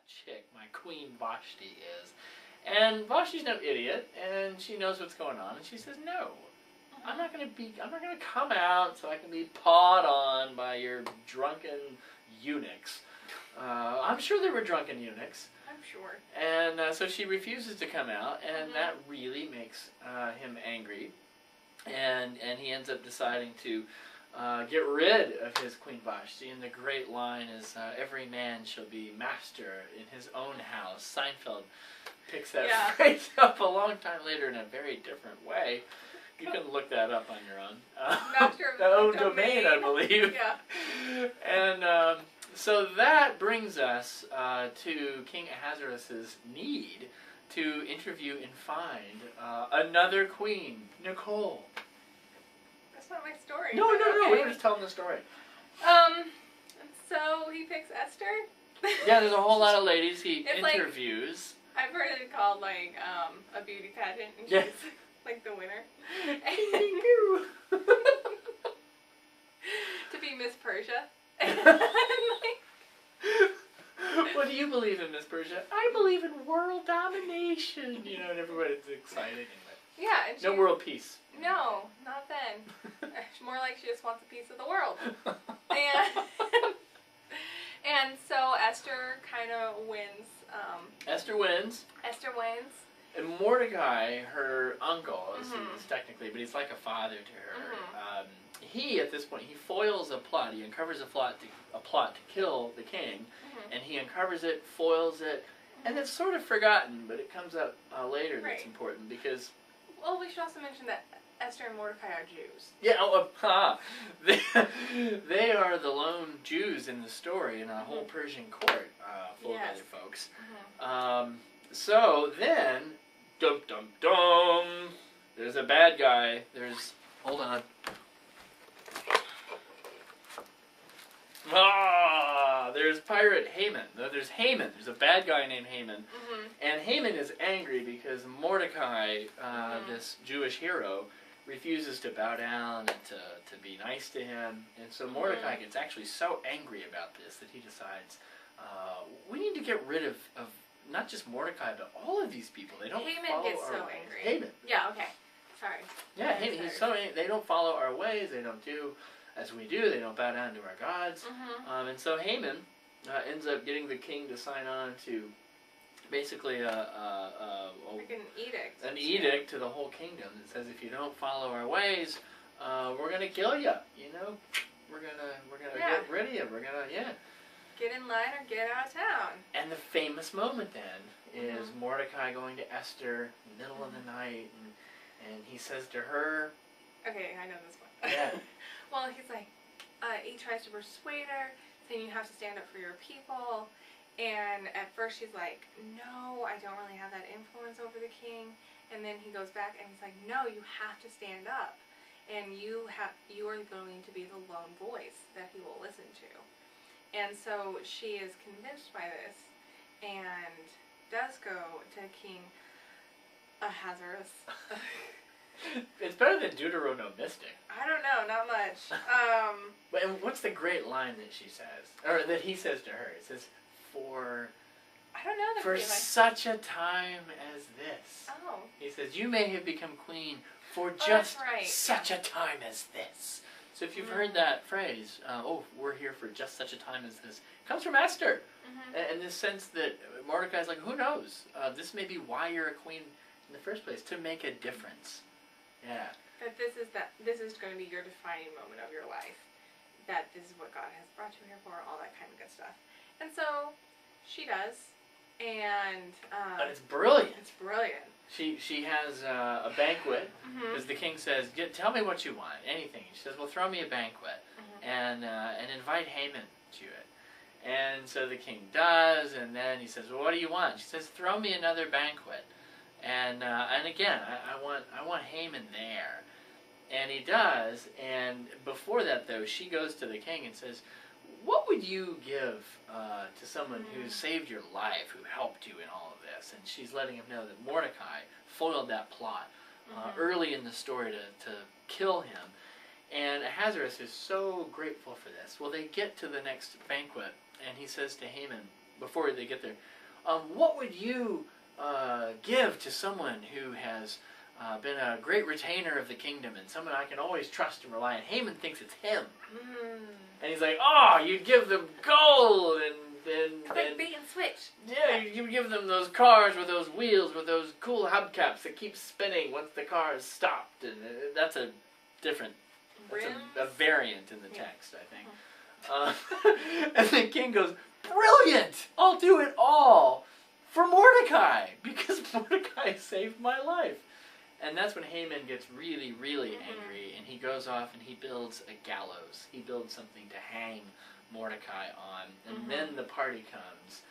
chick, my Queen Vashti, is. And Vashti's no idiot, and she knows what's going on, and she says, no, I'm not gonna come out so I can be pawed on by your drunken eunuchs. I'm sure there were drunken eunuchs. I'm sure. And so she refuses to come out, and that really makes him angry. And he ends up deciding to get rid of his Queen Vashti. And the great line is, every man shall be master in his own house. Seinfeld picks that phrase up a long time later in a very different way. You can look that up on your own. Master of the domain, I believe. Yeah. And so that brings us to King Ahasuerus' need to interview and find another queen, Nicole. That's not my story. No, okay. we were just telling the story. So he picks Esther? Yeah, there's a whole lot of ladies he it's interviews. I've heard it called like a beauty pageant, and Yeah. she's like the winner. To be Miss Persia. What do you believe in, Miss Persia? I believe in world domination. You know, and everybody's excited. Yeah, and no world peace. No, not then. More like she just wants a piece of the world. And so Esther kind of wins. Esther wins. Esther wins. And Mordecai, her uncle, is technically, but he's like a father to her. He, at this point, he foils a plot. He uncovers a plot to kill the king, and he uncovers it, foils it, and it's sort of forgotten, but it comes up later that's important because... Well, we should also mention that Esther and Mordecai are Jews. Yeah, they are the lone Jews in the story in a whole Persian court full of other folks. So then, dum dum dum, there's a bad guy. Hold on. There's pirate Haman. There's Haman. There's a bad guy named Haman. And Haman is angry because Mordecai, this Jewish hero, refuses to bow down and to be nice to him. And so Mordecai gets actually so angry about this that he decides, we need to get rid of not just Mordecai, but all of these people. They don't Haman follow gets our so ways. angry. Haman. Yeah, okay. Sorry. Yeah, Haman, he's so angry. They don't follow our ways. They don't do as we do. They don't bow down to our gods. And so Haman ends up getting the king to sign on to basically like an edict. An edict to the whole kingdom that says if you don't follow our ways, we're gonna kill you. You know, we're gonna get rid of you. We're gonna get in line or get out of town. And the famous moment then is Mordecai going to Esther in the middle of the night, and he says to her, okay, I know this one. Yeah. Well, he's like, he tries to persuade her, saying you have to stand up for your people. And at first she's like, no, I don't really have that influence over the king. And then he goes back and he's like, no, you have to stand up. And you are going to be the lone voice that he will listen to. And so she is convinced by this and does go to King Ahasuerus. It's better than Deuteronomistic. I don't know, not much. And what's the great line that she says, or that he says to her? It says, for such a time as this. Oh. He says, you may have become queen for just such a time as this. So if you've heard that phrase, we're here for just such a time as this, it comes from Esther. In the sense that Mordecai's like, who knows? This may be why you're a queen in the first place, to make a difference. Yeah. That this is going to be your defining moment of your life. That this is what God has brought you here for, all that kind of good stuff. And so she does, and it's brilliant. It's brilliant. She has a banquet because the king says, "Tell me what you want, anything." She says, "Well, throw me a banquet and invite Haman to it." And so the king does, and then he says, "Well, what do you want?" She says, "Throw me another banquet." And again, I want Haman there. And he does, and before that, though, she goes to the king and says, what would you give to someone who saved your life, who helped you in all of this? And she's letting him know that Mordecai foiled that plot early in the story to kill him. And Ahasuerus is so grateful for this. Well, they get to the next banquet, and he says to Haman, before they get there, what would you give to someone who has been a great retainer of the kingdom and someone I can always trust and rely on? Haman thinks it's him. And he's like, oh, you'd give them gold and Quick bait and switch. yeah, you give them those cars with those wheels with those cool hubcaps that keep spinning once the car is stopped. And that's a different, that's a variant in the text, I think. And the king goes, brilliant! I'll do it all for Mordecai because Mordecai saved my life. And that's when Haman gets really, really angry, and he goes off and he builds a gallows. He builds something to hang Mordecai on, and then the party comes,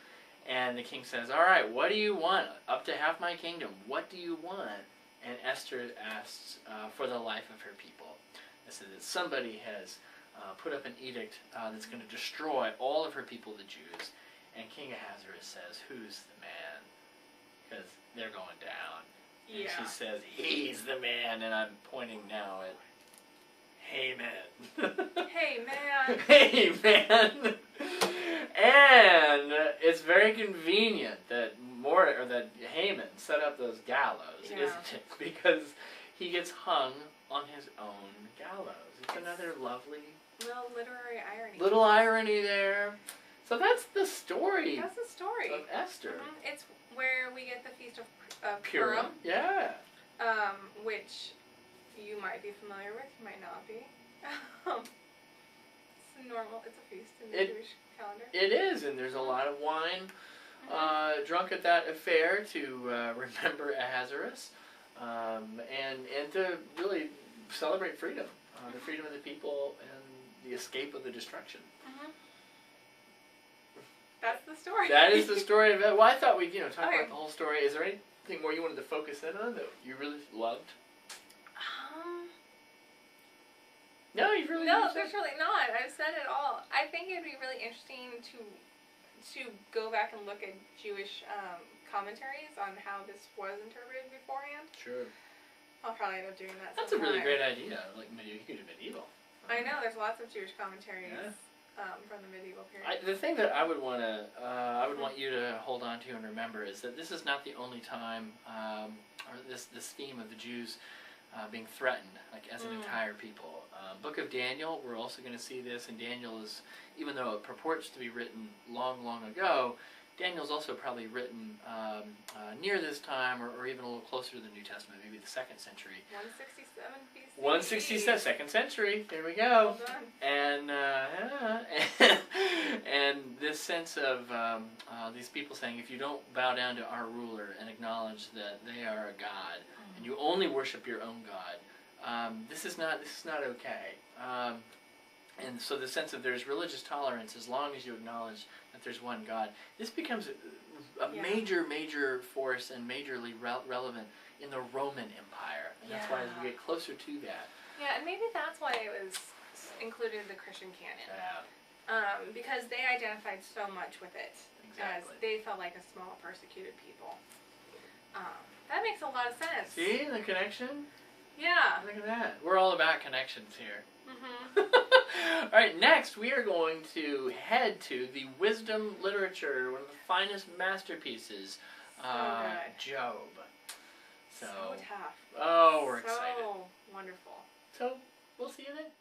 and the king says, all right, what do you want? Up to half my kingdom, what do you want? And Esther asks for the life of her people. It says that somebody has put up an edict that's going to destroy all of her people, the Jews, and King Ahasuerus says, who's the man? Because they're going down. And she says, he's the man, and I'm pointing now at Haman. Hey, man. Hey, man. And it's very convenient that that Haman set up those gallows, isn't it? Because he gets hung on his own gallows. It's another lovely little literary irony. Little irony there. So that's the story. That's the story of Esther. It's where we get the Feast of Purim. Yeah. Which you might be familiar with, you might not be. It's normal. It's a feast in the Jewish calendar. It is, and there's a lot of wine drunk at that affair to remember Ahasuerus, and to really celebrate freedom, the freedom of the people and the escape of the destruction. That's the story. That is the story of it. Well, I thought we'd talk about the whole story. Is there anything more you wanted to focus in on that you really loved? No, you really No, there's really not. I've said it all. I think it'd be really interesting to go back and look at Jewish commentaries on how this was interpreted beforehand. Sure. I'll probably end up doing that. That's sometime. a really great idea. Like you could do medieval. I know. There's lots of Jewish commentaries from the medieval period. The thing that I would want you to hold on to and remember is that this is not the only time, or this theme of the Jews being threatened, like as an entire people. Book of Daniel, we're also going to see this, and Daniel is, even though it purports to be written long, long ago, Daniel's also probably written near this time, or even a little closer to the New Testament, maybe the 2nd century. 167 BC. 167, 2nd century. There we go. Well done. And and this sense of these people saying, if you don't bow down to our ruler and acknowledge that they are a god, and you only worship your own god, this is not okay. And so the sense of there's religious tolerance as long as you acknowledge that there's one God. This becomes a major force and majorly relevant in the Roman Empire. And that's why as we get closer to that. Yeah, and maybe that's why it was included in the Christian canon. Because they identified so much with it. As they felt like a small persecuted people. That makes a lot of sense. See the connection? Yeah. Look at that. We're all about connections here. All right, next we are going to head to the wisdom literature, one of the finest masterpieces, Job. So tough. Oh, we're excited. So wonderful. So, we'll see you then.